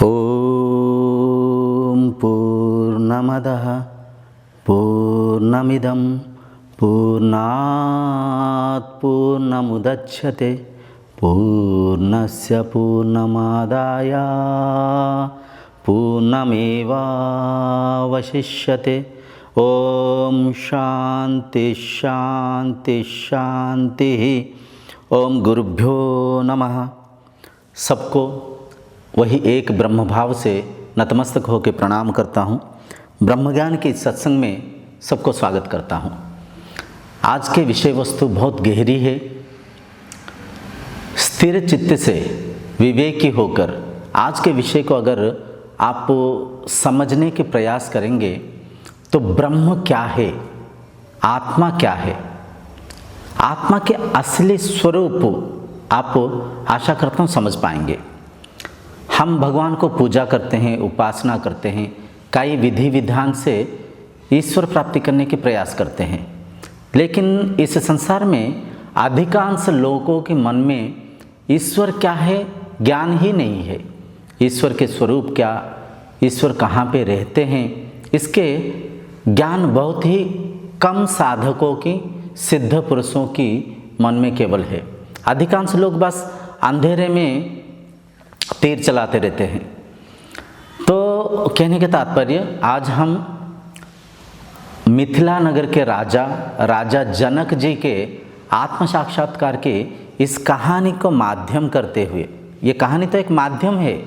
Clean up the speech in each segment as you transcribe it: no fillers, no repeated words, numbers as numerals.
ॐ पूर्णमदः पूर्णमिदं पूर्णात् पूर्णमुदच्यते पूर्णस्य पूर्णमादाय पूर्णमेवावशिष्यते। ॐ शान्ति शान्ति शान्तिः। ओम गुरुभ्यो नमः। सबको वही एक ब्रह्म भाव से नतमस्तक होकर प्रणाम करता हूँ। ब्रह्मज्ञान के इस सत्संग में सबको स्वागत करता हूँ। आज के विषय वस्तु बहुत गहरी है। स्थिर चित्त से विवेकी होकर आज के विषय को अगर आप समझने के प्रयास करेंगे तो ब्रह्म क्या है, आत्मा क्या है, आत्मा के असली स्वरूप आप आशा करता हूँ समझ पाएंगे। हम भगवान को पूजा करते हैं, उपासना करते हैं, कई विधि विधान से ईश्वर प्राप्ति करने के प्रयास करते हैं, लेकिन इस संसार में अधिकांश लोगों के मन में ईश्वर क्या है ज्ञान ही नहीं है। ईश्वर के स्वरूप क्या, ईश्वर कहाँ पे रहते हैं, इसके ज्ञान बहुत ही कम साधकों की, सिद्ध पुरुषों की मन में केवल है। अधिकांश लोग बस अंधेरे में तीर चलाते रहते हैं। तो कहने के तात्पर्य, आज हम मिथिला नगर के राजा जनक जी के आत्म साक्षात्कार के इस कहानी को माध्यम करते हुए, ये कहानी तो एक माध्यम है,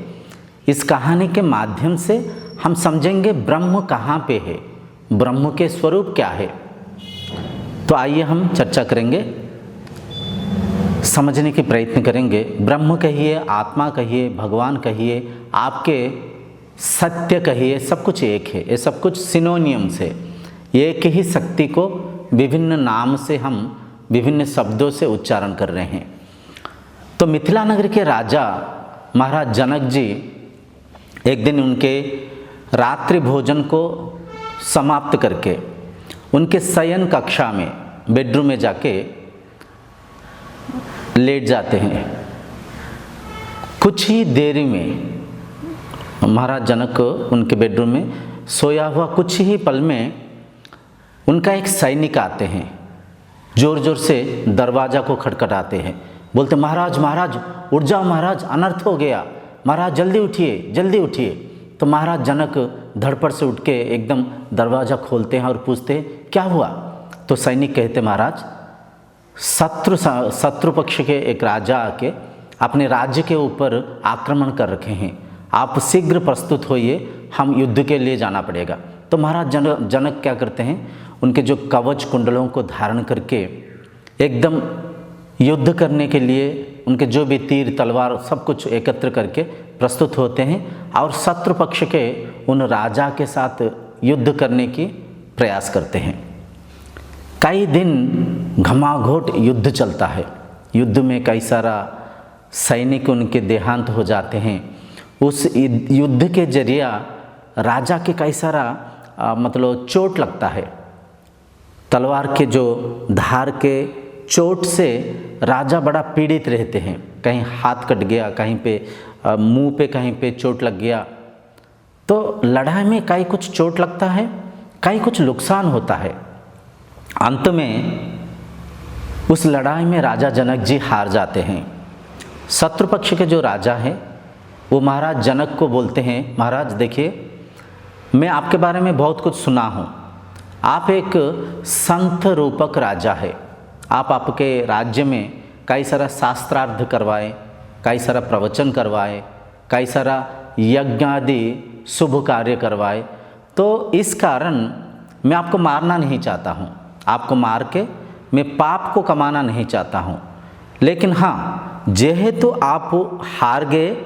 इस कहानी के माध्यम से हम समझेंगे ब्रह्म कहाँ पे है, ब्रह्म के स्वरूप क्या है। तो आइए हम चर्चा करेंगे, समझने के प्रयत्न करेंगे। ब्रह्म कहिए, आत्मा कहिए, भगवान कहिए, आपके सत्य कहिए, सब कुछ एक है। ये सब कुछ सिनोनियम्स है। एक ही शक्ति को विभिन्न नाम से हम विभिन्न शब्दों से उच्चारण कर रहे हैं। तो मिथिला नगर के राजा महाराज जनक जी एक दिन उनके रात्रि भोजन को समाप्त करके उनके शयन कक्षा में, बेडरूम में जाके लेट जाते हैं। कुछ ही देरी में महाराज जनक उनके बेडरूम में सोया हुआ, कुछ ही पल में उनका एक सैनिक आते हैं, जोर जोर से दरवाज़ा को खटखटाते हैं, बोलते महाराज महाराज उठ जाओ महाराज, अनर्थ हो गया, महाराज जल्दी उठिए जल्दी उठिए। तो महाराज जनक धड़पड़ से उठ के एकदम दरवाज़ा खोलते हैं और पूछते हैं क्या हुआ। तो सैनिक कहते महाराज शत्रु पक्ष के एक राजा आके अपने राज्य के ऊपर आक्रमण कर रखे हैं, आप शीघ्र प्रस्तुत होइए, हम युद्ध के लिए जाना पड़ेगा। तो महाराज जनक क्या करते हैं, उनके जो कवच कुंडलों को धारण करके एकदम युद्ध करने के लिए उनके जो भी तीर तलवार सब कुछ एकत्र करके प्रस्तुत होते हैं और शत्रु पक्ष के उन राजा के साथ युद्ध करने की प्रयास करते हैं। कई दिन घमाघोट युद्ध चलता है। युद्ध में कई सारा सैनिक उनके देहांत हो जाते हैं। उस युद्ध के जरिए राजा के कई सारा मतलब चोट लगता है। तलवार के जो धार के चोट से राजा बड़ा पीड़ित रहते हैं। कहीं हाथ कट गया, कहीं पे मुंह पे कहीं पे चोट लग गया। तो लड़ाई में कई कुछ चोट लगता है, कई कुछ नुकसान होता है। अंत में उस लड़ाई में राजा जनक जी हार जाते हैं। शत्रु पक्ष के जो राजा हैं वो महाराज जनक को बोलते हैं महाराज देखिए, मैं आपके बारे में बहुत कुछ सुना हूँ, आप एक संत रूपक राजा है, आप आपके राज्य में कई सारा शास्त्रार्थ करवाए, कई सारा प्रवचन करवाए, कई सारा यज्ञ आदि शुभ कार्य करवाए। तो इस कारण मैं आपको मारना नहीं चाहता हूँ, आपको मार के मैं पाप को कमाना नहीं चाहता हूँ, लेकिन हाँ जेहेतु आप हार गए,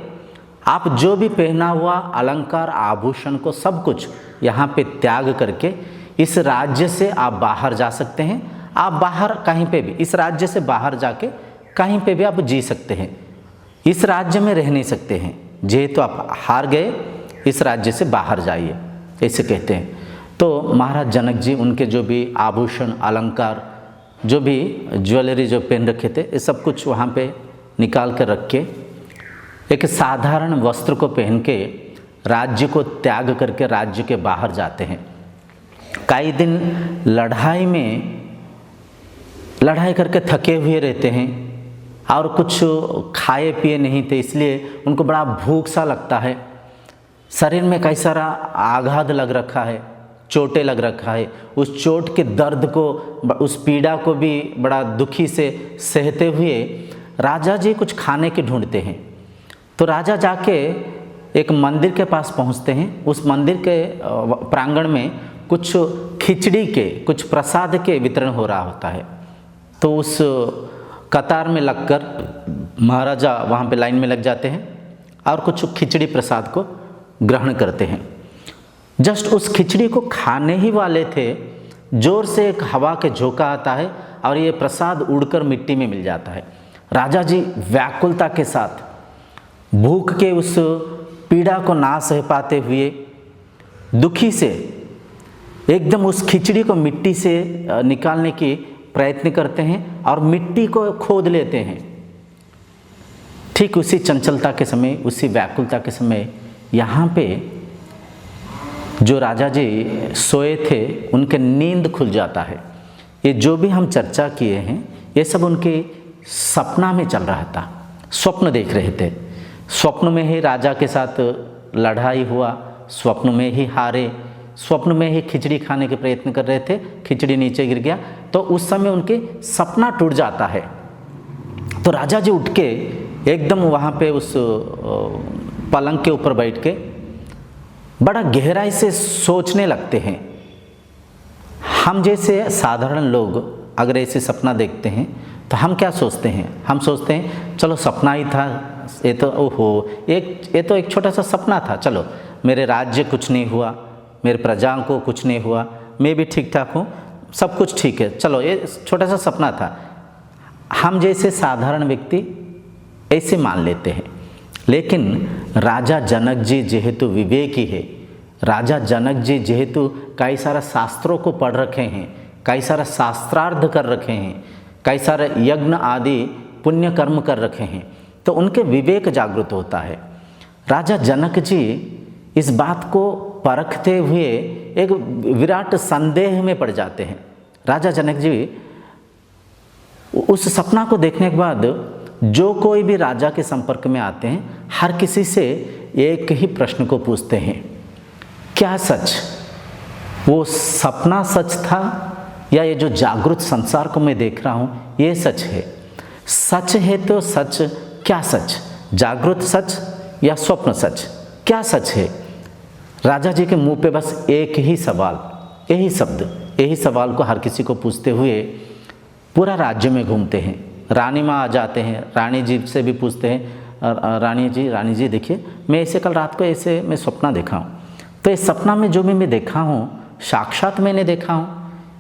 आप जो भी पहना हुआ अलंकार आभूषण को सब कुछ यहाँ पे त्याग करके इस राज्य से आप बाहर जा सकते हैं। आप बाहर कहीं पे भी, इस राज्य से बाहर जाके कहीं पे भी आप जी सकते हैं, इस राज्य में रह नहीं सकते हैं। जेहेतु आप हार गए, इस राज्य से बाहर जाइए, ऐसे कहते हैं। तो महाराज जनक जी उनके जो भी आभूषण अलंकार, जो भी ज्वेलरी जो पहन रखे थे, ये सब कुछ वहाँ पे निकाल कर रख के एक साधारण वस्त्र को पहन के राज्य को त्याग करके राज्य के बाहर जाते हैं। कई दिन लड़ाई करके थके हुए रहते हैं और कुछ खाए पिए नहीं थे, इसलिए उनको बड़ा भूख सा लगता है। शरीर में कई सारा आघात लग रखा है, चोटें लग रखा है। उस चोट के दर्द को, उस पीड़ा को भी बड़ा दुखी से सहते हुए राजा जी कुछ खाने के ढूंढते हैं। तो राजा जाके एक मंदिर के पास पहुंचते हैं। उस मंदिर के प्रांगण में कुछ खिचड़ी के, कुछ प्रसाद के वितरण हो रहा होता है। तो उस कतार में लगकर महाराजा वहाँ पे लाइन में लग जाते हैं और कुछ खिचड़ी प्रसाद को ग्रहण करते हैं। जस्ट उस खिचड़ी को खाने ही वाले थे, जोर से एक हवा के झोंका आता है और ये प्रसाद उड़कर मिट्टी में मिल जाता है। राजा जी व्याकुलता के साथ, भूख के उस पीड़ा को ना सह पाते हुए, दुखी से एकदम उस खिचड़ी को मिट्टी से निकालने की प्रयत्न करते हैं और मिट्टी को खोद लेते हैं। ठीक उसी चंचलता के समय, उसी व्याकुलता के समय यहाँ पे जो राजा जी सोए थे उनके नींद खुल जाता है। ये जो भी हम चर्चा किए हैं ये सब उनके सपना में चल रहा था, स्वप्न देख रहे थे। स्वप्न में ही राजा के साथ लड़ाई हुआ, स्वप्न में ही हारे, स्वप्न में ही खिचड़ी खाने के प्रयत्न कर रहे थे, खिचड़ी नीचे गिर गया। तो उस समय उनके सपना टूट जाता है। तो राजा जी उठ के एकदम वहाँ पे उस पलंग के ऊपर बैठ के बड़ा गहराई से सोचने लगते हैं। हम जैसे साधारण लोग अगर ऐसे सपना देखते हैं तो हम क्या सोचते हैं? हम सोचते हैं चलो सपना ही था, ये तो ये तो एक छोटा सा सपना था, चलो मेरे राज्य कुछ नहीं हुआ, मेरे प्रजाओं को कुछ नहीं हुआ, मैं भी ठीक ठाक हूँ, सब कुछ ठीक है, चलो ये छोटा सा सपना था। हम जैसे साधारण व्यक्ति ऐसे मान लेते हैं। लेकिन राजा जनक जी जेहेतु विवेकी है, राजा जनक जी जेहेतु कई सारा शास्त्रों को पढ़ रखे हैं, कई सारा शास्त्रार्थ कर रखे हैं, कई सारे यज्ञ आदि पुण्य कर्म कर रखे हैं, तो उनके विवेक जागृत होता है। राजा जनक जी इस बात को परखते हुए एक विराट संदेह में पड़ जाते हैं। राजा जनक जी उस सपना को देखने के बाद जो कोई भी राजा के संपर्क में आते हैं, हर किसी से एक ही प्रश्न को पूछते हैं, क्या सच वो सपना सच था या ये जो जागृत संसार को मैं देख रहा हूँ ये सच है? सच है तो सच, क्या सच? जागृत सच या स्वप्न सच? क्या सच है? राजा जी के मुंह पे बस एक ही सवाल, यही शब्द, यही सवाल को हर किसी को पूछते हुए पूरा राज्य में घूमते हैं। रानी माँ आ जाते हैं, रानी जी से भी पूछते हैं, रानी जी देखिए मैं ऐसे कल रात को ऐसे मैं सपना देखा हूँ, तो इस सपना में जो भी मैं देखा हूँ साक्षात मैंने देखा हूँ,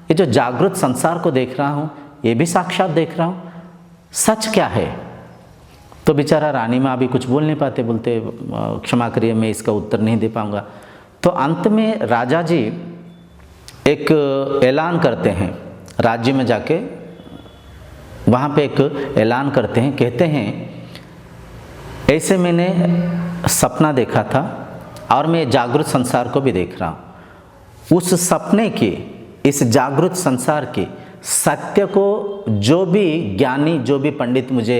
ये जो जागृत संसार को देख रहा हूँ ये भी साक्षात देख रहा हूँ, सच क्या है? तो बेचारा रानी माँ भी कुछ बोल नहीं पाते, बोलते क्षमा करिए मैं इसका उत्तर नहीं दे पाऊँगा। तो अंत में राजा जी एक ऐलान करते हैं, राज्य में जाके वहाँ पे एक ऐलान करते हैं, कहते हैं ऐसे मैंने सपना देखा था और मैं जागृत संसार को भी देख रहा हूँ। उस सपने की, इस जागृत संसार की सत्य को जो भी ज्ञानी, जो भी पंडित मुझे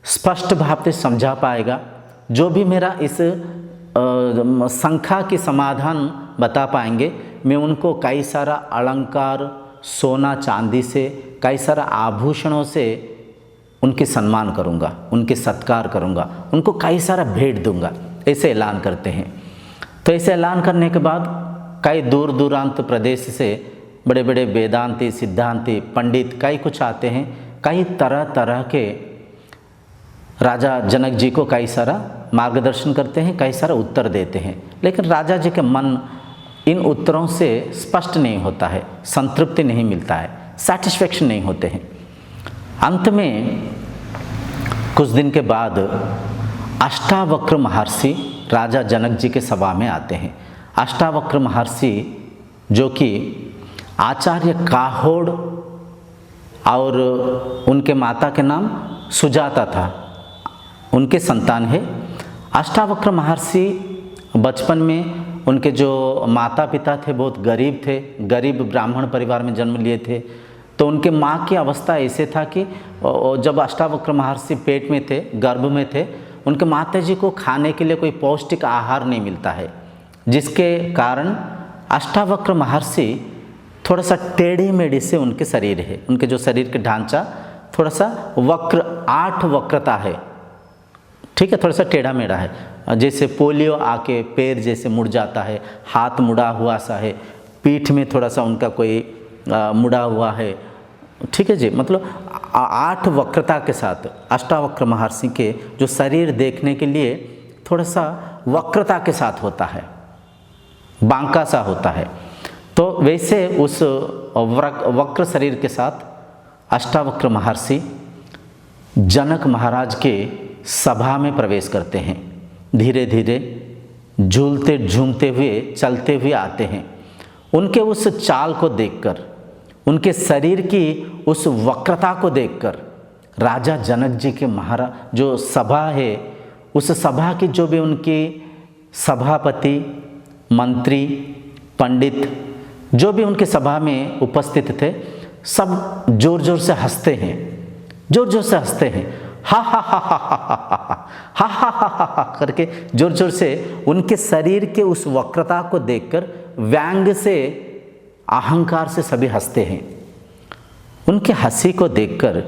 स्पष्ट भाव से समझा पाएगा, जो भी मेरा इस शंका की समाधान बता पाएंगे, मैं उनको कई सारा अलंकार, सोना चांदी से, कई सारा आभूषणों से उनके सम्मान करूंगा, उनके सत्कार करूंगा, उनको कई सारा भेंट दूंगा, ऐसे ऐलान करते हैं। तो ऐसे ऐलान करने के बाद कई दूर दूरांत प्रदेश से बड़े बड़े वेदांती, सिद्धांती, पंडित कई कुछ आते हैं, कई तरह तरह के राजा जनक जी को कई सारा मार्गदर्शन करते हैं, कई सारा उत्तर देते हैं। लेकिन राजा जी के मन इन उत्तरों से स्पष्ट नहीं होता है, संतृप्ति नहीं मिलता है, सैटिस्फैक्शन नहीं होते हैं। अंत में कुछ दिन के बाद अष्टावक्र महर्षि राजा जनक जी के सभा में आते हैं। अष्टावक्र महर्षि जो कि आचार्य काहोड़ और उनके माता के नाम सुजाता था, उनके संतान है। अष्टावक्र महर्षि बचपन में उनके जो माता पिता थे बहुत गरीब थे, गरीब ब्राह्मण परिवार में जन्म लिए थे। तो उनके माँ की अवस्था ऐसे था कि जब अष्टावक्र महर्षि पेट में थे, गर्भ में थे, उनके माता जी को खाने के लिए कोई पौष्टिक आहार नहीं मिलता है, जिसके कारण अष्टावक्र महर्षि थोड़ा सा टेढ़े मेढ़े से उनके शरीर है, उनके जो शरीर के ढांचा थोड़ा सा वक्र, 8 वक्रता है, ठीक है, थोड़ा सा टेढ़ा मेढ़ा है। जैसे पोलियो आके पैर जैसे मुड़ जाता है, हाथ मुड़ा हुआ सा है, पीठ में थोड़ा सा उनका कोई मुड़ा हुआ है, ठीक है जी। मतलब 8 वक्रता के साथ अष्टावक्र महर्षि के जो शरीर देखने के लिए थोड़ा सा वक्रता के साथ होता है, बांका सा होता है। तो वैसे उस वक्र शरीर के साथ अष्टावक्र महर्षि जनक महाराज के सभा में प्रवेश करते हैं। धीरे धीरे झूलते झूमते हुए चलते हुए आते हैं। उनके उस चाल को देखकर, उनके शरीर की उस वक्रता को देखकर राजा जनक जी के महाराज जो सभा है, उस सभा की जो भी उनकी सभापति, मंत्री, पंडित, जो भी उनके सभा में उपस्थित थे, सब जोर जोर से हंसते हैं, जोर जोर से हंसते हैं, हा हा हा हा हा हा हा हा हा हा करके जोर जोर से उनके शरीर के उस वक्रता को देखकर व्यंग से, अहंकार से सभी हंसते हैं। उनके हंसी को देखकर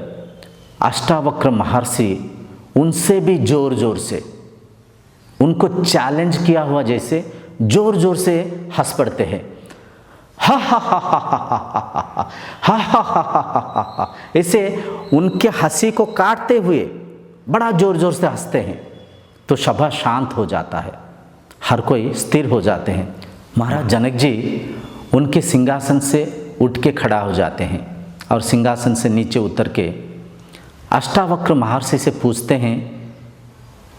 अष्टावक्र महर्षि उनसे भी जोर जोर से, उनको चैलेंज किया हुआ जैसे जोर जोर से हंस पड़ते हैं। हा हा हा हा हा हा हा हा हा हा हा, ऐसे उनके हंसी को काटते हुए बड़ा जोर जोर से हंसते हैं। तो सभा शांत हो जाता है, हर कोई स्थिर हो जाते हैं। महाराज जनक जी उनके सिंहासन से उठ के खड़ा हो जाते हैं और सिंहासन से नीचे उतर के अष्टावक्र महर्षि से पूछते हैं,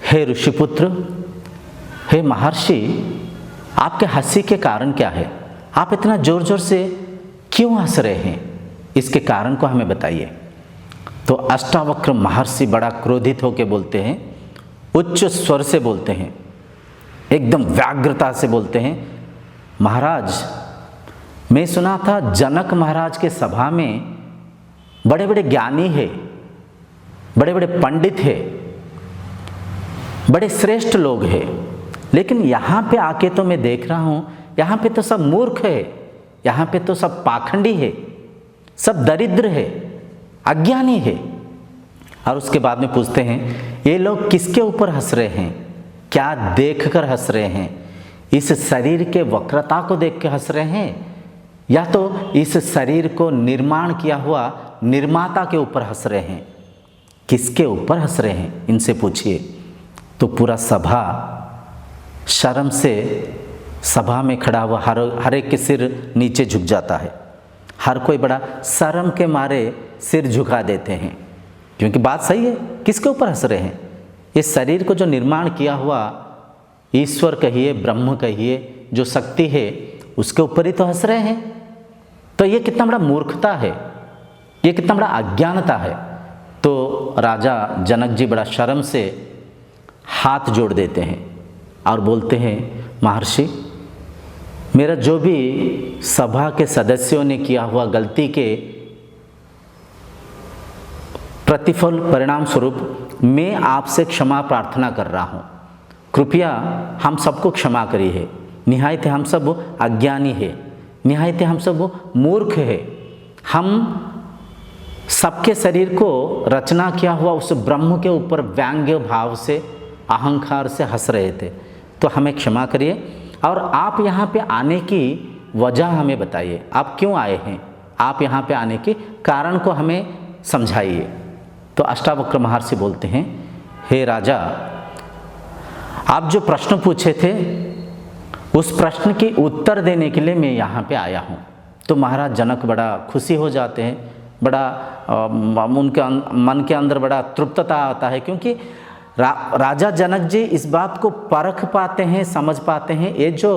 हे ऋषिपुत्र, हे महर्षि, आपके हंसी के कारण क्या है? आप इतना जोर जोर से क्यों हंस रहे हैं? इसके कारण को हमें बताइए। तो अष्टावक्र महर्षि बड़ा क्रोधित होकर बोलते हैं, उच्च स्वर से बोलते हैं, एकदम व्याग्रता से बोलते हैं, महाराज, मैं सुना था जनक महाराज के सभा में बड़े बड़े ज्ञानी है, बड़े बड़े पंडित है, बड़े श्रेष्ठ लोग हैं, लेकिन यहाँ पे आके तो मैं देख रहा हूँ यहाँ पे तो सब मूर्ख है, यहाँ पे तो सब पाखंडी है, सब दरिद्र है, अज्ञानी है। और उसके बाद में पूछते हैं, ये लोग किसके ऊपर हंस रहे हैं? क्या देखकर हंस रहे हैं? इस शरीर के वक्रता को देख के हंस रहे हैं, या तो इस शरीर को निर्माण किया हुआ निर्माता के ऊपर हंस रहे हैं? किसके ऊपर हंस रहे हैं, इनसे पूछिए। तो पूरा सभा शर्म से, सभा में खड़ा हुआ हर एक के सिर नीचे झुक जाता है। हर कोई बड़ा शर्म के मारे सिर झुका देते हैं, क्योंकि बात सही है, किसके ऊपर हंस रहे हैं? ये शरीर को जो निर्माण किया हुआ ईश्वर कहिए, ब्रह्म कहिए, जो शक्ति है, उसके ऊपर ही तो हंस रहे हैं। तो ये कितना बड़ा मूर्खता है, ये कितना बड़ा अज्ञानता है। तो राजा जनक जी बड़ा शर्म से हाथ जोड़ देते हैं और बोलते हैं, महर्षि, मेरा जो भी सभा के सदस्यों ने किया हुआ गलती के प्रतिफल परिणाम स्वरूप मैं आपसे क्षमा प्रार्थना कर रहा हूँ। कृपया हम सबको क्षमा करिए। निहायत हम सब अज्ञानी है, निहायत हम सब मूर्ख है। हम सबके शरीर को रचना किया हुआ उस ब्रह्म के ऊपर व्यंग्य भाव से, अहंकार से हंस रहे थे, तो हमें क्षमा करिए। और आप यहाँ पे आने की वजह हमें बताइए, आप क्यों आए हैं? आप यहाँ पे आने के कारण को हमें समझाइए। तो अष्टावक्र महर्षि बोलते हैं, हे राजा, आप जो प्रश्न पूछे थे उस प्रश्न के उत्तर देने के लिए मैं यहाँ पे आया हूँ। तो महाराज जनक बड़ा खुशी हो जाते हैं, बड़ा उनके मन के अंदर बड़ा तृप्तता आता है, क्योंकि राजा जनक जी इस बात को परख पाते हैं, समझ पाते हैं, ये जो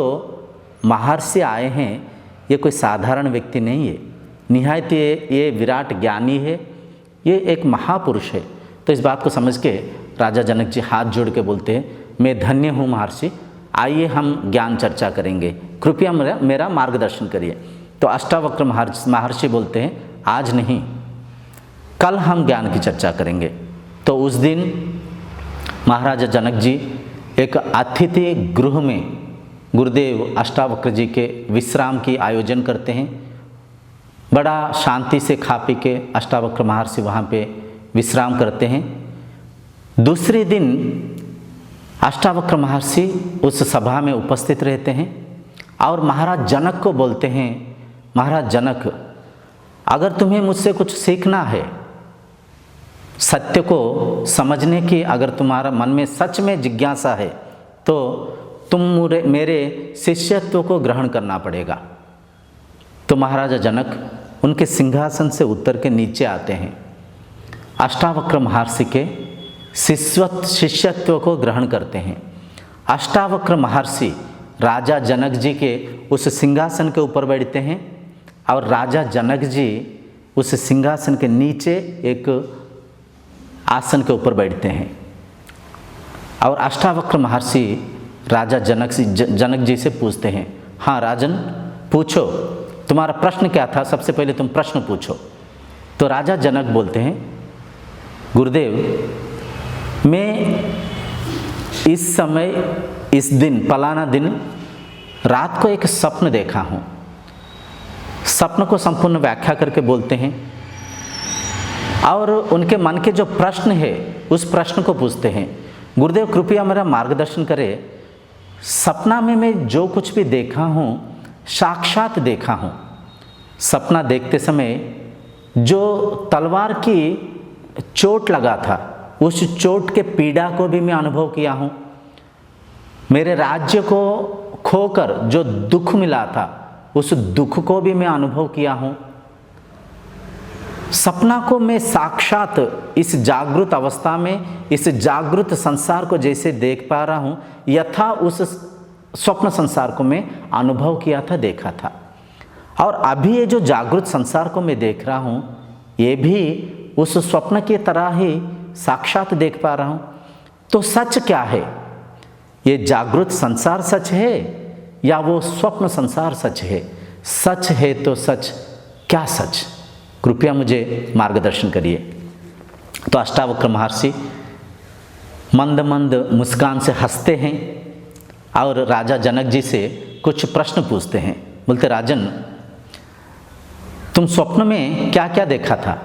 महर्षि आए हैं ये कोई साधारण व्यक्ति नहीं है, निहायत ये विराट ज्ञानी है, ये एक महापुरुष है। तो इस बात को समझ के राजा जनक जी हाथ जोड़ के बोलते हैं, मैं धन्य हूँ महर्षि, आइए हम ज्ञान चर्चा करेंगे, कृपया मेरा मार्गदर्शन करिए। तो अष्टावक्र महर्षि बोलते हैं, आज नहीं, कल हम ज्ञान की चर्चा करेंगे। तो उस दिन महाराजा जनक जी एक अतिथि गृह में गुरुदेव अष्टावक्र जी के विश्राम की आयोजन करते हैं। बड़ा शांति से खा पी के अष्टावक्र महर्षि वहाँ पे विश्राम करते हैं। दूसरे दिन अष्टावक्र महर्षि उस सभा में उपस्थित रहते हैं और महाराज जनक को बोलते हैं, महाराज जनक, अगर तुम्हें मुझसे कुछ सीखना है, सत्य को समझने की अगर तुम्हारा मन में सच में जिज्ञासा है, तो तुम मेरे शिष्यत्व को ग्रहण करना पड़ेगा। तो महाराजा जनक उनके सिंहासन से उतर के नीचे आते हैं, अष्टावक्र महर्षि के शिष्यत्व को ग्रहण करते हैं। अष्टावक्र महर्षि राजा जनक जी के उस सिंहासन के ऊपर बैठते हैं और राजा जनक जी उस सिंहासन के नीचे एक आसन के ऊपर बैठते हैं। और अष्टावक्र महर्षि राजा जनक जी से पूछते हैं, हाँ राजन, पूछो, तुम्हारा प्रश्न क्या था, सबसे पहले तुम प्रश्न पूछो। तो राजा जनक बोलते हैं, गुरुदेव, मैं इस समय, इस दिन, फलाना दिन रात को एक स्वप्न देखा हूँ। स्वप्न को संपूर्ण व्याख्या करके बोलते हैं और उनके मन के जो प्रश्न है उस प्रश्न को पूछते हैं, गुरुदेव कृपया मेरा मार्गदर्शन करें, सपना में मैं जो कुछ भी देखा हूँ साक्षात देखा हूँ। सपना देखते समय जो तलवार की चोट लगा था, उस चोट के पीड़ा को भी मैं अनुभव किया हूँ। मेरे राज्य को खोकर जो दुख मिला था, उस दुख को भी मैं अनुभव किया हूँ। सपना को मैं साक्षात इस जागृत अवस्था में, इस जागृत संसार को जैसे देख पा रहा हूँ, यथा उस स्वप्न संसार को मैं अनुभव किया था, देखा था। और अभी ये जो जागृत संसार को मैं देख रहा हूँ, ये भी उस स्वप्न की तरह ही साक्षात देख पा रहा हूँ। तो सच क्या है? ये जागृत संसार सच है या वो स्वप्न संसार सच है? सच है तो सच, क्या सच? कृपया मुझे मार्गदर्शन करिए। तो अष्टावक्र महर्षि मंद मंद मुस्कान से हंसते हैं और राजा जनक जी से कुछ प्रश्न पूछते हैं। बोलते, राजन, तुम स्वप्न में क्या क्या देखा था?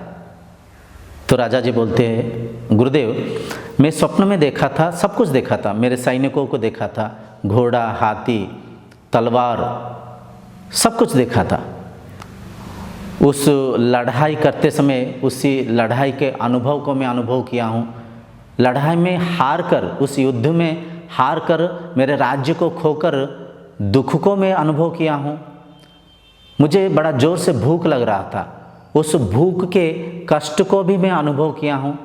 तो राजा जी बोलते हैं, गुरुदेव, मैं स्वप्न में देखा था, सब कुछ देखा था। मेरे सैनिकों को देखा था, घोड़ा, हाथी, तलवार, सब कुछ देखा था। उस लड़ाई करते समय उसी लड़ाई के अनुभव को मैं अनुभव किया हूँ। लड़ाई में हार कर, उस युद्ध में हार कर, मेरे राज्य को खोकर दुख को मैं अनुभव किया हूँ। मुझे बड़ा ज़ोर से भूख लग रहा था, उस भूख के कष्ट को भी मैं अनुभव किया हूँ।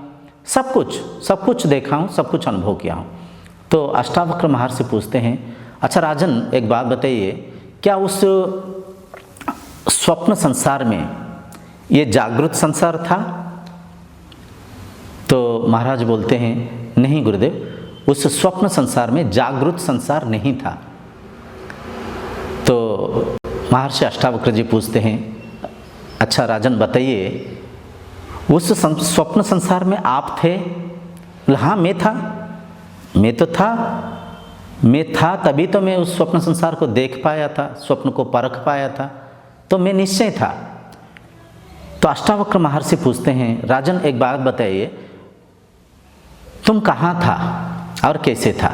सब कुछ देखा हूँ, सब कुछ अनुभव किया हूँ। तो अष्टावक्र महर्षि पूछते हैं, अच्छा राजन, एक बात बताइए, क्या उस स्वप्न संसार में ये जागृत संसार था? तो महाराज बोलते हैं, नहीं गुरुदेव, उस स्वप्न संसार में जागृत संसार नहीं था। तो महर्षि अष्टावक्र जी पूछते हैं, अच्छा राजन बताइए, उस स्वप्न संसार में आप थे? हाँ मैं था, मैं था तभी तो मैं उस स्वप्न संसार को देख पाया था, स्वप्न को परख पाया था, तो मैं निश्चय था। तो अष्टावक्र महर्षि पूछते हैं, राजन एक बात बताइए, तुम कहाँ था और कैसे था?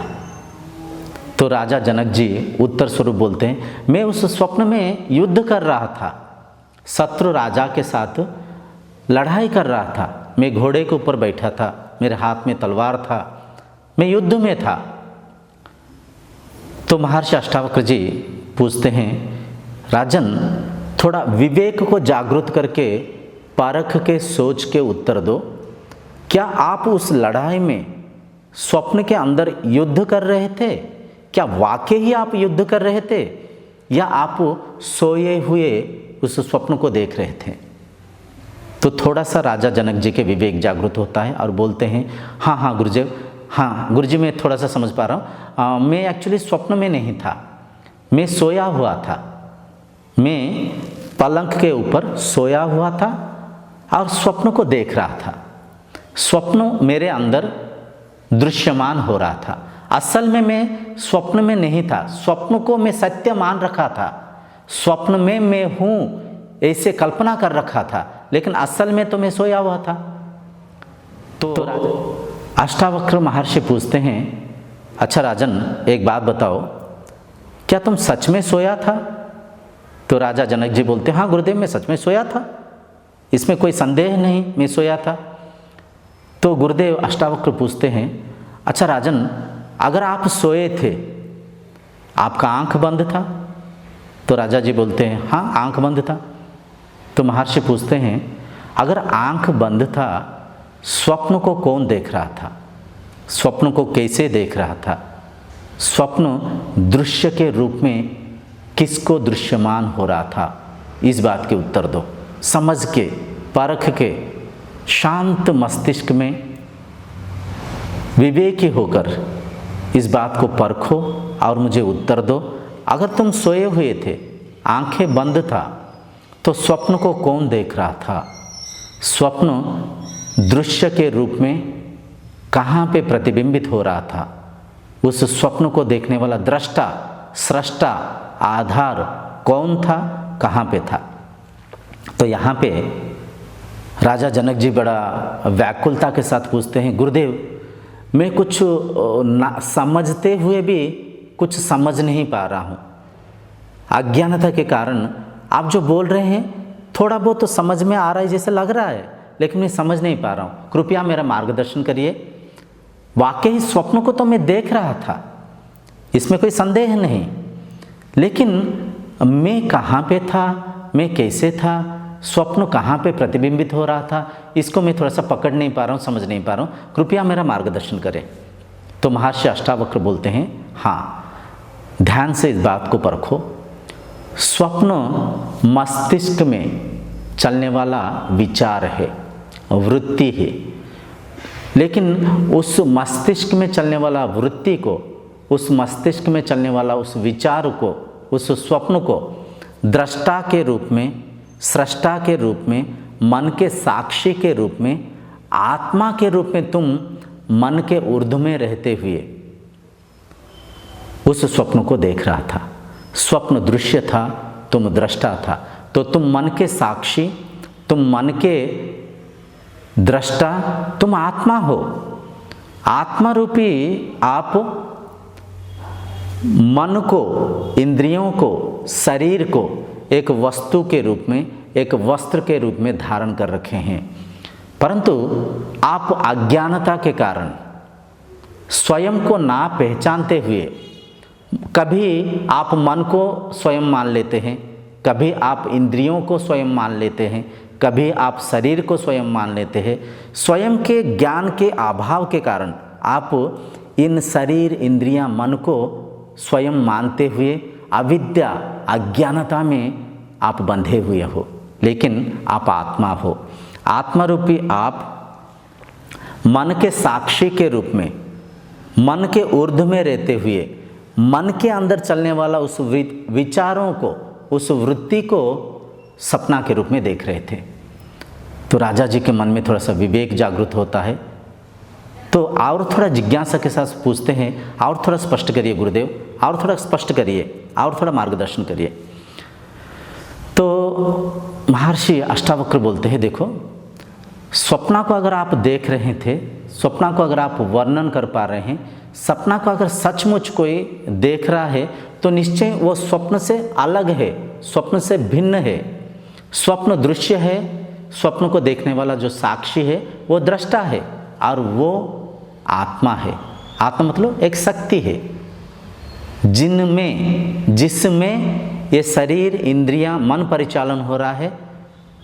तो राजा जनक जी उत्तर स्वरूप बोलते हैं, मैं उस स्वप्न में युद्ध कर रहा था, शत्रु राजा के साथ लड़ाई कर रहा था। मैं घोड़े के ऊपर बैठा था, मेरे हाथ में तलवार था, मैं युद्ध में था। तो महर्षि अष्टावक्र जी पूछते हैं, राजन थोड़ा विवेक को जागृत करके परख के सोच के उत्तर दो। क्या आप उस लड़ाई में स्वप्न के अंदर युद्ध कर रहे थे? क्या वाकई ही आप युद्ध कर रहे थे या आप सोए हुए उस स्वप्न को देख रहे थे? तो थोड़ा सा राजा जनक जी के विवेक जागृत होता है और बोलते हैं, हाँ गुरुदेव, हाँ गुरुजी, मैं थोड़ा सा समझ पा रहा हूँ। मैं एक्चुअली स्वप्न में नहीं था, मैं सोया हुआ था। मैं पलंग के ऊपर सोया हुआ था और स्वप्न को देख रहा था। स्वप्न मेरे अंदर दृश्यमान हो रहा था। असल में मैं स्वप्न में नहीं था, स्वप्न को मैं सत्य मान रखा था। स्वप्न में मैं हूँ ऐसे कल्पना कर रखा था, लेकिन असल में तो मैं सोया हुआ था। तो अष्टावक्र महर्षि पूछते हैं, अच्छा राजन, एक बात बताओ, क्या तुम सच में सोया था? तो राजा जनक जी बोलते हैं, हाँ गुरुदेव, मैं सच में सोया था, इसमें कोई संदेह नहीं, मैं सोया था। तो गुरुदेव अष्टावक्र पूछते हैं, अच्छा राजन, अगर आप सोए थे, आपका आंख बंद था? तो राजा जी बोलते हैं, हाँ आंख बंद था। तो महर्षि पूछते हैं, अगर आंख बंद था, स्वप्न को कौन देख रहा था? स्वप्न को कैसे देख रहा था? स्वप्न दृश्य के रूप में किसको दृश्यमान हो रहा था? इस बात के उत्तर दो। समझ के, परख के, शांत मस्तिष्क में विवेकी होकर इस बात को परखो और मुझे उत्तर दो। अगर तुम सोए हुए थे, आंखें बंद था, तो स्वप्न को कौन देख रहा था? स्वप्न दृश्य के रूप में कहाँ पे प्रतिबिंबित हो रहा था? उस स्वप्न को देखने वाला दृष्टा, सृष्टा, आधार कौन था, कहाँ पे था? तो यहाँ पे राजा जनक जी बड़ा व्याकुलता के साथ पूछते हैं, गुरुदेव, मैं कुछ समझते हुए भी कुछ समझ नहीं पा रहा हूँ। अज्ञानता के कारण आप जो बोल रहे हैं थोड़ा बहुत तो समझ में आ रहा है, जैसे लग रहा है, लेकिन मैं समझ नहीं पा रहा हूँ, कृपया मेरा मार्गदर्शन करिए। वाकई स्वप्न को तो मैं देख रहा था, इसमें कोई संदेह नहीं, लेकिन मैं कहाँ पे था, मैं कैसे था, स्वप्न कहाँ पे प्रतिबिंबित हो रहा था, इसको मैं थोड़ा सा पकड़ नहीं पा रहा हूँ, समझ नहीं पा रहा हूँ, कृपया मेरा मार्गदर्शन करें। तो महर्षि अष्टावक्र बोलते हैं, हाँ ध्यान से इस बात को परखो। स्वप्न मस्तिष्क में चलने वाला विचार है, वृत्ति है, लेकिन उस मस्तिष्क में चलने वाला वृत्ति को, उस मस्तिष्क में चलने वाला उस विचार को, उस स्वप्न को दृष्टा के रूप में, सृष्टा के रूप में, मन के साक्षी के रूप में, आत्मा के रूप में तुम मन के ऊर्ध्व में रहते हुए उस स्वप्न को देख रहा था। स्वप्न दृश्य था, तुम दृष्टा था, तो तुम मन के साक्षी, तुम मन के दृष्टा, तुम आत्मा हो। आत्मा रूपी आप मन को, इंद्रियों को, शरीर को एक वस्तु के रूप में, एक वस्त्र के रूप में धारण कर रखे हैं, परंतु आप अज्ञानता के कारण स्वयं को ना पहचानते हुए कभी आप मन को स्वयं मान लेते हैं, कभी आप इंद्रियों को स्वयं मान लेते हैं, कभी आप शरीर को स्वयं मान लेते हैं। स्वयं के ज्ञान के अभाव के कारण आप इन शरीर, इंद्रियां, मन को स्वयं मानते हुए अविद्या, अज्ञानता में आप बंधे हुए हो, लेकिन आप आत्मा हो। आत्मा रूपी आप मन के साक्षी के रूप में, मन के ऊर्ध्व में रहते हुए, मन के अंदर चलने वाला उस विचारों को, उस वृत्ति को सपना के रूप में देख रहे थे। तो राजा जी के मन में थोड़ा सा विवेक जागृत होता है, तो और थोड़ा जिज्ञासा के साथ पूछते हैं, और थोड़ा स्पष्ट करिए गुरुदेव, और थोड़ा स्पष्ट करिए, और थोड़ा मार्गदर्शन करिए। तो महर्षि अष्टावक्र बोलते हैं, देखो, स्वप्ना को अगर आप देख रहे थे, स्वप्ना को अगर आप वर्णन कर पा रहे हैं, सपना को अगर सचमुच कोई देख रहा है, तो निश्चय वो स्वप्न से अलग है, स्वप्न से भिन्न है। स्वप्न दृश्य है, स्वप्न को देखने वाला जो साक्षी है वो दृष्टा है, और वो आत्मा है। आत्मा मतलब एक शक्ति है जिसमें ये शरीर, इंद्रियां, मन परिचालन हो रहा है।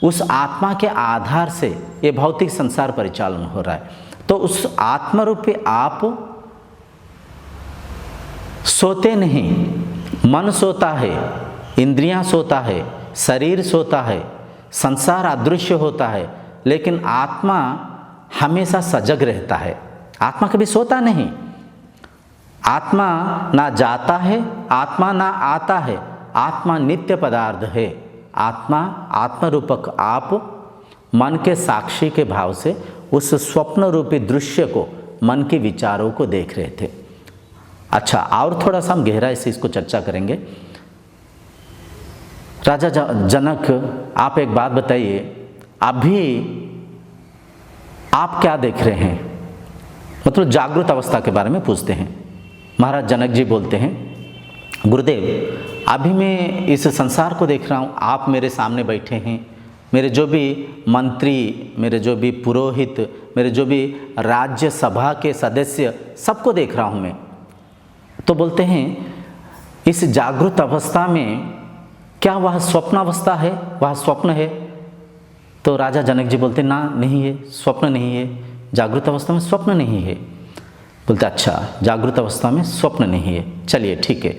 उस आत्मा के आधार से ये भौतिक संसार परिचालन हो रहा है। तो उस आत्मा रूपी आप सोते नहीं, मन सोता है, इंद्रियां सोता है, शरीर सोता है, संसार अदृश्य होता है, लेकिन आत्मा हमेशा सजग रहता है। आत्मा कभी सोता नहीं। आत्मा ना जाता है, आत्मा ना आता है, आत्मा नित्य पदार्थ है। आत्मा आत्मरूपक आप मन के साक्षी के भाव से उस स्वप्न रूपी दृश्य को, मन के विचारों को देख रहे थे। अच्छा, और थोड़ा सा हम गहराई से इसको चर्चा करेंगे। राजा जनक, आप एक बात बताइए, अभी आप क्या देख रहे हैं? मतलब जागृत अवस्था के बारे में पूछते हैं। महाराज जनक जी बोलते हैं, गुरुदेव अभी मैं इस संसार को देख रहा हूँ, आप मेरे सामने बैठे हैं, मेरे जो भी मंत्री, मेरे जो भी पुरोहित, मेरे जो भी राज्य सभा के सदस्य, सबको देख रहा हूँ मैं। तो बोलते हैं इस जागृत अवस्था में क्या वह स्वप्न अवस्था है, वह स्वप्न है? तो राजा जनक जी बोलते ना, नहीं है, स्वप्न नहीं है, जागृत अवस्था में स्वप्न नहीं है। बोलते अच्छा, जागृत अवस्था में स्वप्न नहीं है, चलिए ठीक है,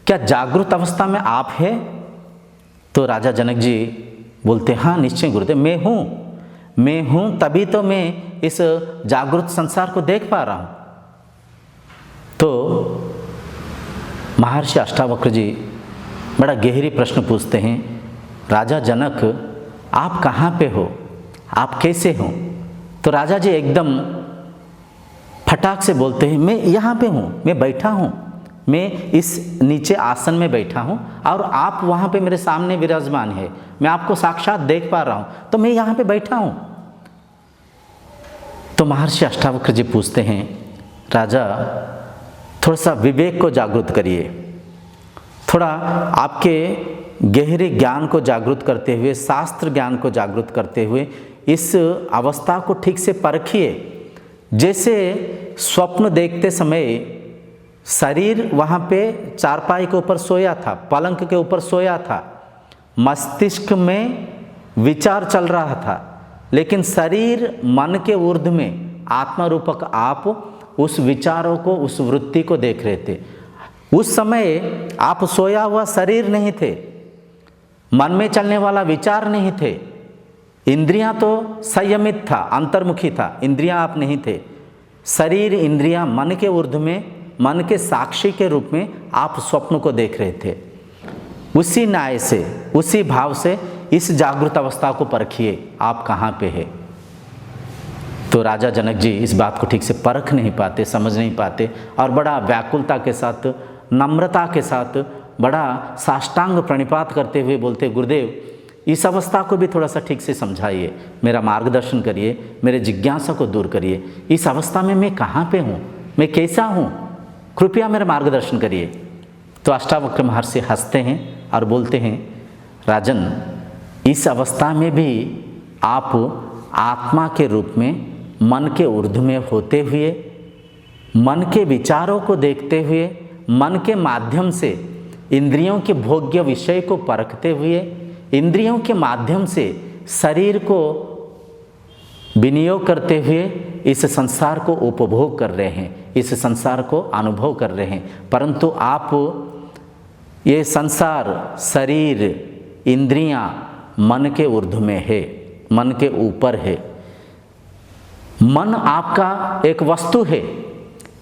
क्या जागृत अवस्था में आप है? तो राजा जनक जी बोलते हाँ निश्चय गुरुदेव, मैं हूँ तभी तो मैं इस जागृत संसार को देख पा रहा हूँ। तो महर्षि अष्टावक्र जी बड़ा गहरी प्रश्न पूछते हैं, राजा जनक आप कहाँ पे हो, आप कैसे हो? तो राजा जी एकदम फटाक से बोलते हैं, मैं यहाँ पे हूँ, मैं बैठा हूँ, मैं इस नीचे आसन में बैठा हूँ और आप वहाँ पे मेरे सामने विराजमान है, मैं आपको साक्षात देख पा रहा हूँ, तो मैं यहाँ पे बैठा हूँ। तो महर्षि अष्टावक्र जी पूछते हैं, राजा थोड़ा सा विवेक को जागृत करिए, थोड़ा आपके गहरे ज्ञान को जागृत करते हुए, शास्त्र ज्ञान को जागृत करते हुए इस अवस्था को ठीक से परखिए। जैसे स्वप्न देखते समय शरीर वहाँ पे चारपाई के ऊपर सोया था, पलंग के ऊपर सोया था, मस्तिष्क में विचार चल रहा था, लेकिन शरीर मन के ऊर्ध्व में आत्मा रूपक आप उस विचारों को, उस वृत्ति को देख रहे थे। उस समय आप सोया हुआ शरीर नहीं थे, मन में चलने वाला विचार नहीं थे, इंद्रियां तो संयमित था, अंतर्मुखी था, इंद्रियां आप नहीं थे। शरीर इंद्रियां मन के ऊर्ध्व में, मन के साक्षी के रूप में आप स्वप्न को देख रहे थे। उसी न्याय से, उसी भाव से इस जागृत अवस्था को परखिए, आप कहाँ पे है। तो राजा जनक जी इस बात को ठीक से परख नहीं पाते, समझ नहीं पाते और बड़ा व्याकुलता के साथ, नम्रता के साथ, बड़ा साष्टांग प्रणिपात करते हुए बोलते, गुरुदेव इस अवस्था को भी थोड़ा सा ठीक से समझाइए, मेरा मार्गदर्शन करिए, मेरे जिज्ञासा को दूर करिए। इस अवस्था में मैं कहाँ पे हूँ, मैं कैसा हूँ, कृपया मेरा मार्गदर्शन करिए। तो अष्टावक्र महर्षि हंसते हैं और बोलते हैं, राजन इस अवस्था में भी आप आत्मा के रूप में मन के ऊर्ध्व में होते हुए, मन के विचारों को देखते हुए, मन के माध्यम से इंद्रियों के भोग्य विषय को परखते हुए, इंद्रियों के माध्यम से शरीर को विनियोग करते हुए इस संसार को उपभोग कर रहे हैं, इस संसार को अनुभव कर रहे हैं। परंतु आप ये संसार, शरीर, इंद्रियां मन के ऊर्ध्व में है, मन के ऊपर है। मन आपका एक वस्तु है,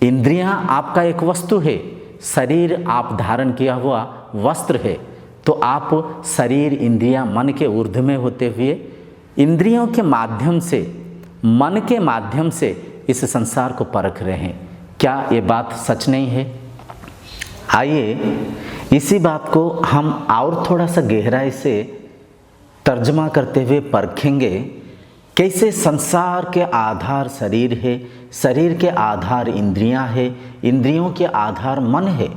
इंद्रियां आपका एक वस्तु है, शरीर आप धारण किया हुआ वस्त्र है। तो आप शरीर, इंद्रियां मन के ऊर्ध्व में होते हुए इंद्रियों के माध्यम से, मन के माध्यम से इस संसार को परख रहे हैं। क्या ये बात सच नहीं है? आइए इसी बात को हम और थोड़ा सा गहराई से तर्जमा करते हुए परखेंगे। कैसे संसार के आधार शरीर है, शरीर के आधार इंद्रियां है, इंद्रियों के आधार मन है,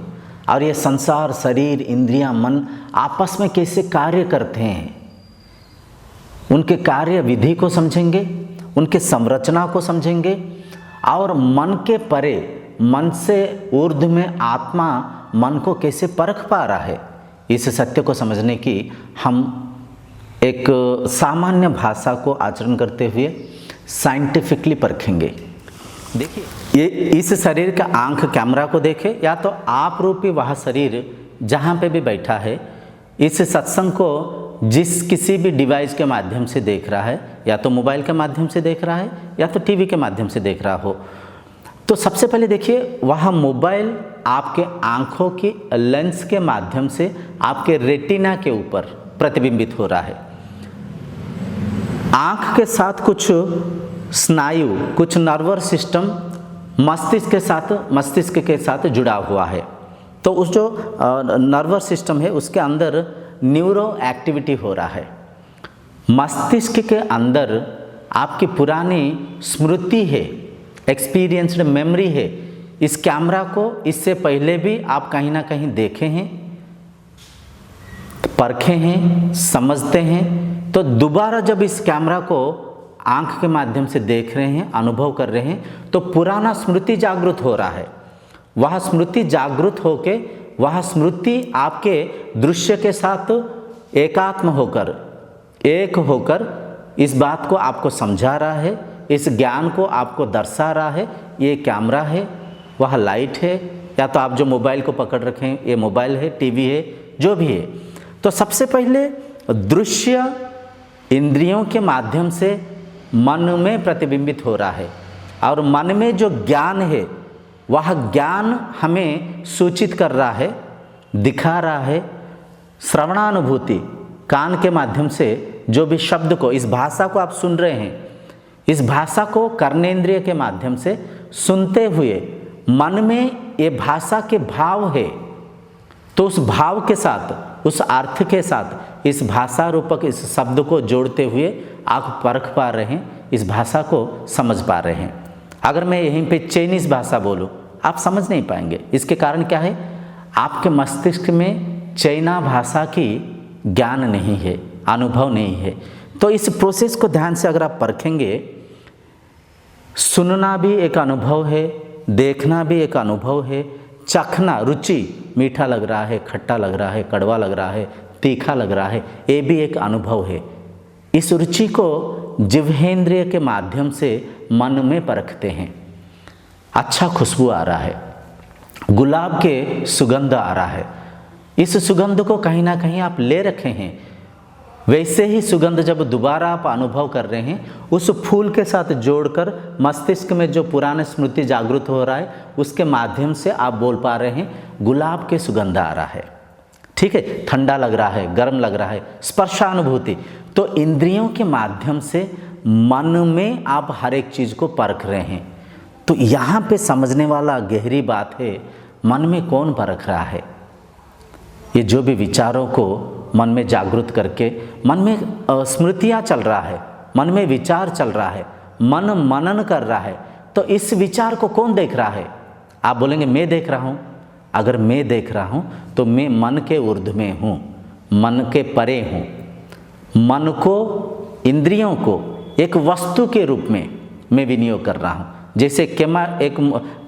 और ये संसार, शरीर, इंद्रियां, मन आपस में कैसे कार्य करते हैं, उनके कार्य विधि को समझेंगे, उनके संरचना को समझेंगे, और मन के परे, मन से ऊर्ध्व में आत्मा मन को कैसे परख पा रहा है। इस सत्य को समझने की हम एक सामान्य भाषा को आचरण करते हुए साइंटिफिकली परखेंगे। देखिए, ये इस शरीर का आंख कैमरा को देखे, या तो आप रूपी वह शरीर जहाँ पे भी बैठा है, इस सत्संग को जिस किसी भी डिवाइस के माध्यम से देख रहा है, या तो मोबाइल के माध्यम से देख रहा है, या तो टीवी के माध्यम से देख रहा हो, तो सबसे पहले देखिए, वह मोबाइल आपके आँखों की लेंस के माध्यम से आपके रेटिना के ऊपर प्रतिबिंबित हो रहा है। आँख के साथ कुछ स्नायु, कुछ नर्वस सिस्टम मस्तिष्क के साथ जुड़ा हुआ है। तो उस जो नर्वस सिस्टम है उसके अंदर न्यूरो एक्टिविटी हो रहा है। मस्तिष्क के अंदर आपकी पुरानी स्मृति है, एक्सपीरियंस्ड मेमोरी है। इस कैमरा को इससे पहले भी आप कहीं ना कहीं देखे हैं, परखे हैं, समझते हैं। तो दोबारा जब इस कैमरा को आँख के माध्यम से देख रहे हैं, अनुभव कर रहे हैं, तो पुराना स्मृति जागृत हो रहा है। वह स्मृति जागृत होके वह स्मृति आपके दृश्य के साथ एकात्म होकर, एक होकर इस बात को आपको समझा रहा है, इस ज्ञान को आपको दर्शा रहा है। ये कैमरा है, वह लाइट है, या तो आप जो मोबाइल को पकड़ रखे हैं ये मोबाइल है, टीवी है, जो भी है। तो सबसे पहले दृश्य इंद्रियों के माध्यम से मन में प्रतिबिंबित हो रहा है, और मन में जो ज्ञान है वह ज्ञान हमें सूचित कर रहा है, दिखा रहा है। श्रवणानुभूति, कान के माध्यम से जो भी शब्द को, इस भाषा को आप सुन रहे हैं, इस भाषा को कर्नेंद्रिय के माध्यम से सुनते हुए मन में ये भाषा के भाव है, तो उस भाव के साथ, उस अर्थ के साथ इस भाषा रूपक इस शब्द को जोड़ते हुए आप परख पा रहे हैं, इस भाषा को समझ पा रहे हैं। अगर मैं यहीं पे चाइनीज़ भाषा बोलूं, आप समझ नहीं पाएंगे। इसके कारण क्या है? आपके मस्तिष्क में चाइना भाषा की ज्ञान नहीं है, अनुभव नहीं है। तो इस प्रोसेस को ध्यान से अगर आप परखेंगे, सुनना भी एक अनुभव है, देखना भी एक अनुभव है, चखना, रुचि, मीठा लग रहा है, खट्टा लग रहा है, कड़वा लग रहा है, तीखा लग रहा है, ये भी एक अनुभव है। इस रुचि को जिह्वेंद्रिय के माध्यम से मन में परखते हैं। अच्छा खुशबू आ रहा है, गुलाब के सुगंध आ रहा है, इस सुगंध को कहीं ना कहीं आप ले रखे हैं। वैसे ही सुगंध जब दोबारा आप अनुभव कर रहे हैं, उस फूल के साथ जोड़कर मस्तिष्क में जो पुराने स्मृति जागृत हो रहा है, उसके माध्यम से आप बोल पा रहे हैं गुलाब के सुगंध आ रहा है, ठीक है, ठंडा लग रहा है, गर्म लग रहा है, स्पर्शानुभूति। तो इंद्रियों के माध्यम से मन में आप हर एक चीज़ को परख रहे हैं। तो यहाँ पे समझने वाला गहरी बात है, मन में कौन परख रहा है? ये जो भी विचारों को मन में जागृत करके, मन में स्मृतियाँ चल रहा है, मन में विचार चल रहा है, मन मनन कर रहा है, तो इस विचार को कौन देख रहा है? आप बोलेंगे मैं देख रहा हूँ। अगर मैं देख रहा हूँ तो मैं मन के ऊर्ध्व में हूँ, मन के परे हूँ। मन को, इंद्रियों को एक वस्तु के रूप में मैं विनियोग कर रहा हूँ। जैसे एक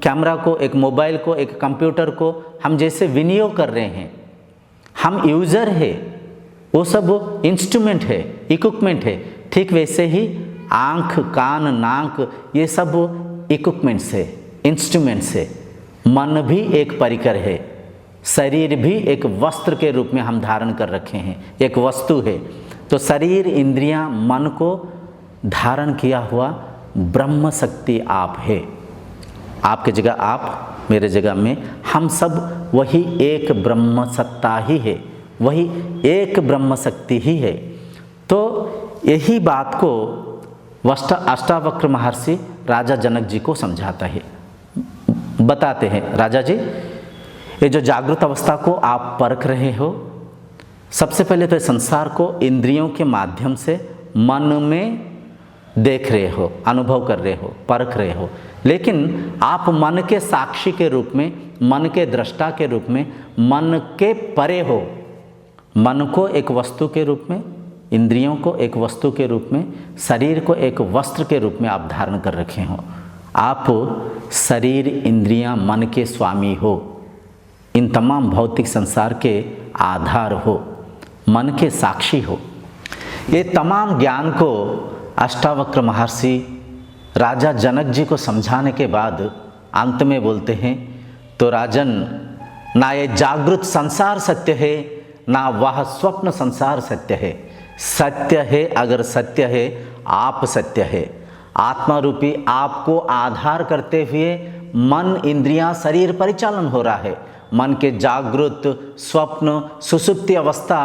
कैमरा को, एक मोबाइल को, एक कंप्यूटर को हम जैसे विनियोग कर रहे हैं, हम यूज़र है, वो सब इंस्ट्रूमेंट है, इक्विपमेंट है। ठीक वैसे ही आँख, कान, नाक, ये सब इक्विपमेंट्स है, इंस्ट्रूमेंट्स है। मन भी एक परिकर है, शरीर भी एक वस्त्र के रूप में हम धारण कर रखे हैं, एक वस्तु है। तो शरीर, इंद्रियां, मन को धारण किया हुआ ब्रह्म शक्ति आप है। आपकी जगह आप, मेरे जगह में, हम सब वही एक ब्रह्म सत्ता ही है, वही एक ब्रह्म शक्ति ही है। तो यही बात को अष्टावक्र महर्षि राजा जनक जी को समझाता है, बताते हैं, राजा जी ये जो जागृत अवस्था को आप परख रहे हो, सबसे पहले तो संसार को इंद्रियों के माध्यम से मन में देख रहे हो, अनुभव कर रहे हो, परख रहे हो, लेकिन आप मन के साक्षी के रूप में, मन के दृष्टा के रूप में, मन के परे हो। मन को एक वस्तु के रूप में, इंद्रियों को एक वस्तु के रूप में, शरीर को एक वस्त्र के रूप में आप धारण कर रखे हो। आप शरीर, इंद्रियां, मन के स्वामी हो, इन तमाम भौतिक संसार के आधार हो, मन के साक्षी हो। ये तमाम ज्ञान को अष्टावक्र महर्षि राजा जनक जी को समझाने के बाद अंत में बोलते हैं, तो राजन, ना ये जागृत संसार सत्य है, ना वह स्वप्न संसार सत्य है। सत्य है, अगर सत्य है, आप सत्य है। आत्मा रूपी आपको आधार करते हुए मन, इंद्रियां, शरीर परिचालन हो रहा है। मन के जागृत, स्वप्न, सुषुप्ति अवस्था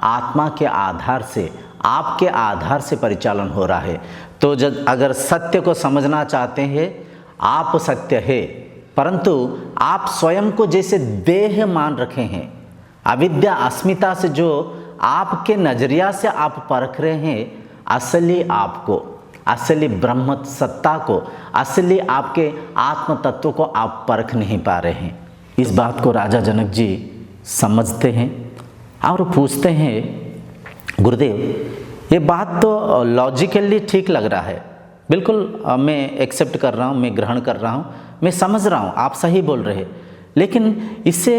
आत्मा के आधार से, आपके आधार से परिचालन हो रहा है। तो जब अगर सत्य को समझना चाहते हैं, आप सत्य है, परंतु आप स्वयं को जैसे देह मान रखे हैं, अविद्या अस्मिता से जो आपके नजरिया से आप परख रहे हैं, असली आपको, असली ब्रह्म सत्ता को, असली आपके आत्म तत्व को आप परख नहीं पा रहे हैं। इस बात को राजा जनक जी समझते हैं और पूछते हैं, गुरुदेव ये बात तो लॉजिकली ठीक लग रहा है, बिल्कुल मैं एक्सेप्ट कर रहा हूँ, मैं ग्रहण कर रहा हूँ, मैं समझ रहा हूँ, आप सही बोल रहे हैं, लेकिन इससे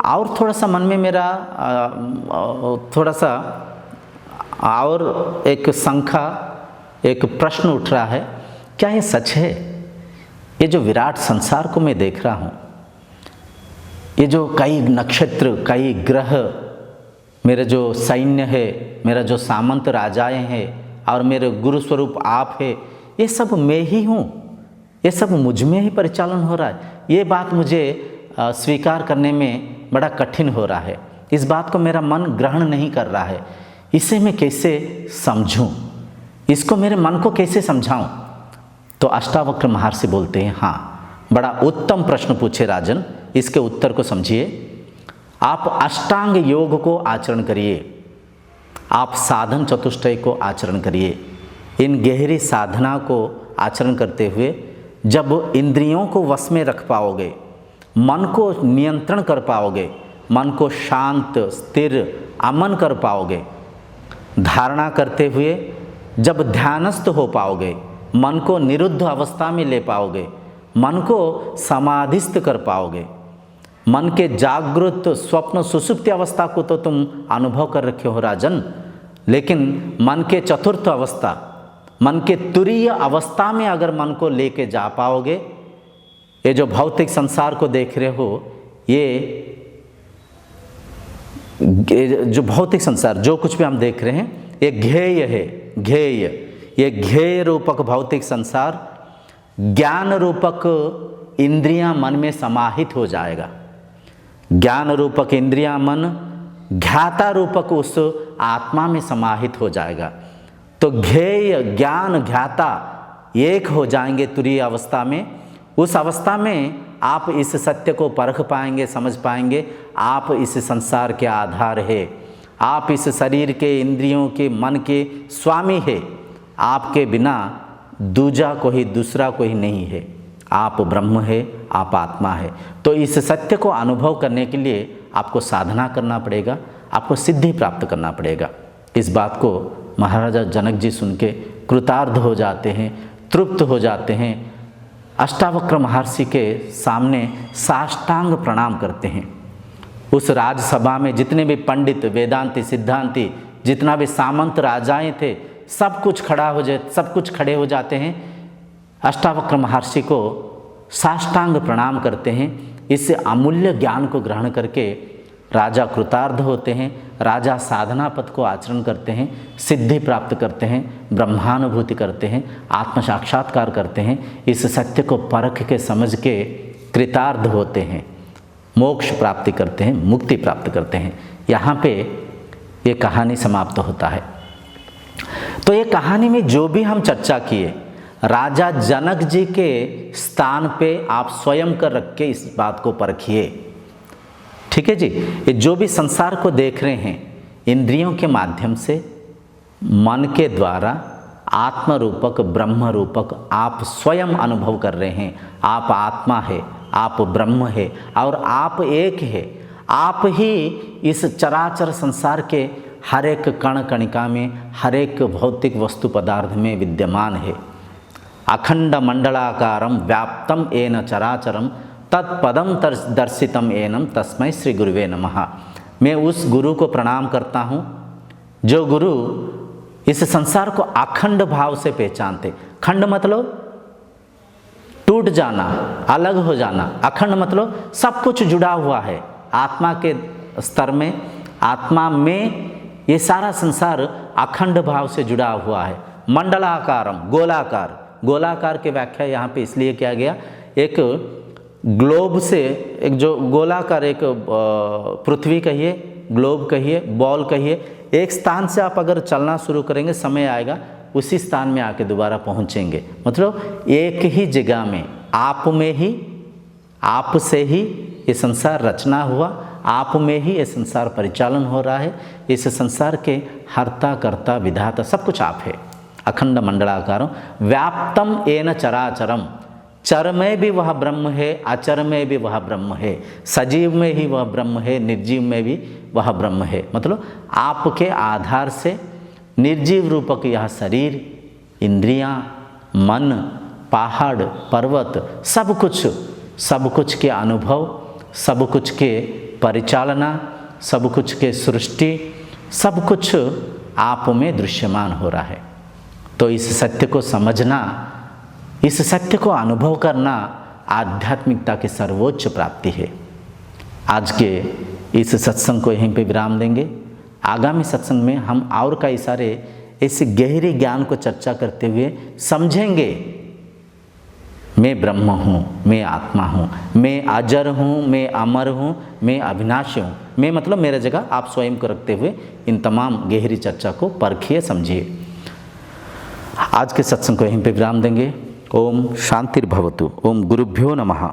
और थोड़ा सा मन में मेरा थोड़ा सा और एक शंका, एक प्रश्न उठ रहा है, क्या ये सच है? ये जो विराट संसार को मैं देख रहा हूँ, ये जो कई नक्षत्र, कई ग्रह, मेरे जो सैन्य है, मेरा जो सामंत राजाएं हैं और मेरे गुरु स्वरूप आप है, ये सब मैं ही हूँ, ये सब मुझ में ही परिचालन हो रहा है। ये बात मुझे स्वीकार करने में बड़ा कठिन हो रहा है। इस बात को मेरा मन ग्रहण नहीं कर रहा है। इसे मैं कैसे समझूं? इसको मेरे मन को कैसे समझाऊं? तो अष्टावक्र महर्षि बोलते हैं, हाँ, बड़ा उत्तम प्रश्न पूछे राजन, इसके उत्तर को समझिए। आप अष्टांग योग को आचरण करिए, आप साधन चतुष्टय को आचरण करिए। इन गहरी साधना को आचरण करते हुए जब इंद्रियों को वश में रख पाओगे, मन को नियंत्रण कर पाओगे, मन को शांत, स्थिर, अमन कर पाओगे, धारणा करते हुए जब ध्यानस्थ हो पाओगे, मन को निरुद्ध अवस्था में ले पाओगे, मन को समाधिस्थ कर पाओगे, मन के जागृत, स्वप्न, सुषुप्ति अवस्था को तो तुम अनुभव कर रखे हो राजन, लेकिन मन के चतुर्थ अवस्था, मन के तुरीय अवस्था में अगर मन को लेके जा पाओगे, ये जो भौतिक संसार को देख रहे हो, ये जो भौतिक संसार, जो कुछ भी हम देख रहे हैं, ये ज्ञेय है, ज्ञेय। ये ज्ञेय रूपक भौतिक संसार ज्ञान रूपक इंद्रियां मन में समाहित हो जाएगा। ज्ञान रूपक इंद्रियां मन ज्ञाता रूपक उस आत्मा में समाहित हो जाएगा। तो ज्ञेय, ज्ञान, ज्ञाता एक हो जाएंगे तुरीय अवस्था में। उस अवस्था में आप इस सत्य को परख पाएंगे, समझ पाएंगे, आप इस संसार के आधार है, आप इस शरीर के, इंद्रियों के, मन के स्वामी है। आपके बिना दूजा कोई, दूसरा कोई नहीं है। आप ब्रह्म है, आप आत्मा है। तो इस सत्य को अनुभव करने के लिए आपको साधना करना पड़ेगा, आपको सिद्धि प्राप्त करना पड़ेगा। इस बात को महाराजा जनक जी सुन के कृतार्थ हो जाते हैं, तृप्त हो जाते हैं। अष्टावक्र महर्षि के सामने साष्टांग प्रणाम करते हैं। उस राजसभा में जितने भी पंडित, वेदांती, सिद्धांती, जितना भी सामंत राजाएं थे, सब कुछ खड़े हो जाते हैं। अष्टावक्र महर्षि को साष्टांग प्रणाम करते हैं। इससे अमूल्य ज्ञान को ग्रहण करके राजा कृतार्थ होते हैं। राजा साधना पथ को आचरण करते हैं, सिद्धि प्राप्त करते हैं, ब्रह्मानुभूति करते हैं, आत्म साक्षात्कार करते हैं। इस सत्य को परख के, समझ के कृतार्थ होते हैं, मोक्ष प्राप्ति करते हैं, मुक्ति प्राप्त करते हैं। यहाँ पे ये कहानी समाप्त होता है। तो ये कहानी में जो भी हम चर्चा किए, राजा जनक जी के स्थान पे आप स्वयं कर रख के इस बात को परखिए। ठीक है जी। ये जो भी संसार को देख रहे हैं, इंद्रियों के माध्यम से, मन के द्वारा, आत्म रूपक, ब्रह्म रूपक आप स्वयं अनुभव कर रहे हैं। आप आत्मा है, आप ब्रह्म है और आप एक है। आप ही इस चराचर संसार के हर एक कण कणिका में, हर एक भौतिक वस्तु पदार्थ में विद्यमान है। अखंड मंडलाकारम व्याप्तम येन चराचरम तत्पदम दर्शितम एनम तस्मै श्री गुरुवे नमः। मैं उस गुरु को प्रणाम करता हूँ जो गुरु इस संसार को अखंड भाव से पहचानते। खंड मतलब टूट जाना, अलग हो जाना। अखंड मतलब सब कुछ जुड़ा हुआ है आत्मा के स्तर में। आत्मा में ये सारा संसार अखंड भाव से जुड़ा हुआ है। मंडलाकारम, गोलाकार। गोलाकार की व्याख्या यहाँ पे इसलिए किया गया, एक ग्लोब से एक जो गोलाकार एक पृथ्वी कहिए, ग्लोब कहिए, बॉल कहिए, एक स्थान से आप अगर चलना शुरू करेंगे, समय आएगा उसी स्थान में आके दोबारा पहुंचेंगे। मतलब एक ही जगह में, आप में ही, आप से ही ये संसार रचना हुआ, आप में ही ये संसार परिचालन हो रहा है। इस संसार के हर्ता कर्ता विधाता सब कुछ आप है। अखंड मंडलाकारम व्याप्तम येन चराचरम, चर में भी वह ब्रह्म है, अचर में भी वह ब्रह्म है, सजीव में ही वह ब्रह्म है, निर्जीव में भी वह ब्रह्म है। मतलब आपके आधार से निर्जीव रूपक यह शरीर, इंद्रियां, मन, पहाड़, पर्वत, सब कुछ के अनुभव, सब कुछ के परिचालना, सब कुछ के सृष्टि, सब कुछ आप में दृश्यमान हो रहा है। तो इस सत्य को समझना, इस सत्य को अनुभव करना आध्यात्मिकता की सर्वोच्च प्राप्ति है। आज के इस सत्संग को यहीं पे विराम देंगे। आगामी सत्संग में हम और कई सारे ऐसे गहरे ज्ञान को चर्चा करते हुए समझेंगे, मैं ब्रह्म हूँ, मैं आत्मा हूँ, मैं अजर हूँ, मैं अमर हूँ, मैं अविनाशी हूँ। मैं मतलब मेरे जगह आप स्वयं को रखते हुए इन तमाम गहरी चर्चा को परखिए, समझिए। आज के सत्संग को यहीं पे विराम देंगे। ओम शांतिर्भवतु। ओम गुरुभ्यो नमः।